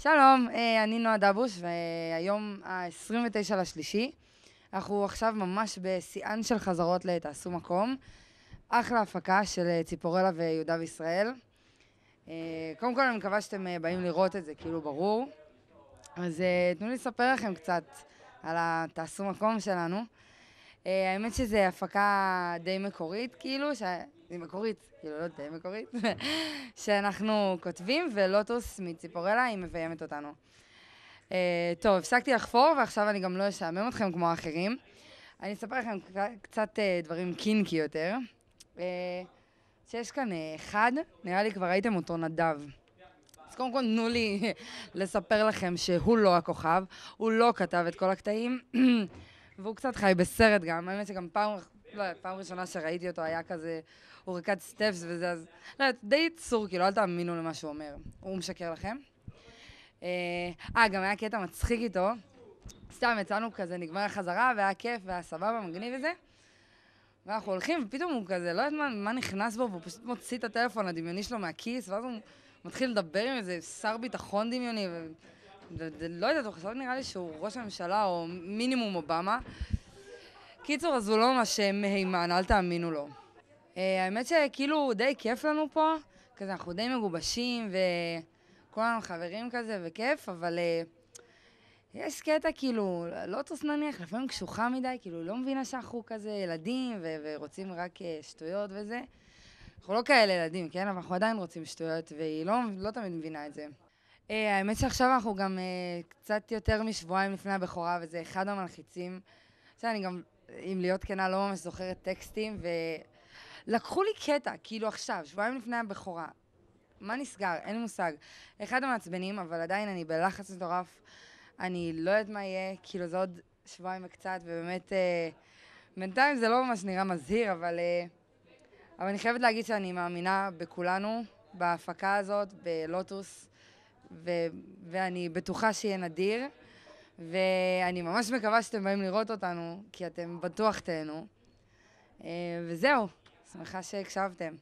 שלום, אני נועה דבוש, והיום ה-29 לשלישי. אנחנו עכשיו ממש בשיאן של חזרות לתעשו מקום. אחלה הפקה של ציפורלה ויהודה וישראל. קודם כל אני מקווה שאתם באים לראות את זה, כאילו ברור. אז תנו לי לספר לכם קצת על התעשו מקום שלנו. האמת שזו הפקה די מקורית, כאילו, היא מקורית, כאילו לא די מקורית, שאנחנו כותבים, ולוטוס מציפורלה היא מביימת אותנו. טוב, הפסקתי לחפור, ועכשיו אני גם לא אשעמם אתכם כמו האחרים. אני אספר לכם קצת דברים קינקי יותר. שיש כאן אחד, נראה לי כבר ראיתם אותו, נדב. אז קודם כל תנו לי לספר לכם שהוא לא הכוכב, הוא לא כתב את כל הקטעים, והוא קצת חי בסרט גם. האמת שגם פעם ראשונה שראיתי אותו היה כזה, הוא רקד סטפס וזה, אז לא יודעת, די יצור, כאילו, אל תאמינו למה שהוא אומר. הוא משקר לכם. גם היה קטע מצחיק איתו. סתם יצאנו כזה, נגמר החזרה, והיה כיף, והיה סבבה, מגניב וזה. ואנחנו הולכים, ופתאום הוא כזה, לא יודעת מה נכנס בו, והוא פשוט מוציא את הטלפון הדמיוני שלו מהכיס, ואז הוא מתחיל לדבר עם איזה שר ביטחון דמיוני, ולא יודעת, הוא חשב נראה לי שהוא ראש הממשלה, או מינימום אובמה. קיצור, אז הוא לא ממש מהימן, אל תאמינו לו. האמת שכאילו די כיף לנו פה, כזה אנחנו די מגובשים, וכולנו חברים כזה, וכיף, אבל יש קטע כאילו, לוטוס נניח, לפעמים קשוחה מדי, כאילו היא לא מבינה שאנחנו כזה ילדים, ורוצים רק שטויות וזה. אנחנו לא כאלה ילדים, כן? אבל אנחנו עדיין רוצים שטויות, והיא לא תמיד מבינה את זה. האמת שעכשיו אנחנו גם קצת יותר משבועיים לפני הבכורה, וזה אחד המלחיצים. שאני גם, אם להיות כנה, לא ממש זוכרת טקסטים, ולקחו לי קטע, כאילו עכשיו, שבועיים לפני הבכורה. מה נסגר? אין לי מושג. אחד המעצבנים, אבל עדיין אני בלחץ מטורף. אני לא יודעת מה יהיה, כאילו זה עוד שבועיים וקצת, ובאמת, בינתיים זה לא ממש נראה מזהיר, אבל אני חייבת להגיד שאני מאמינה בכולנו, בהפקה הזאת, בלוטוס, ואני בטוחה שיהיה נדיר, ואני ממש מקווה שאתם באים לראות אותנו, כי אתם בטוח תהנו. וזהו, שמחה שהקשבתם.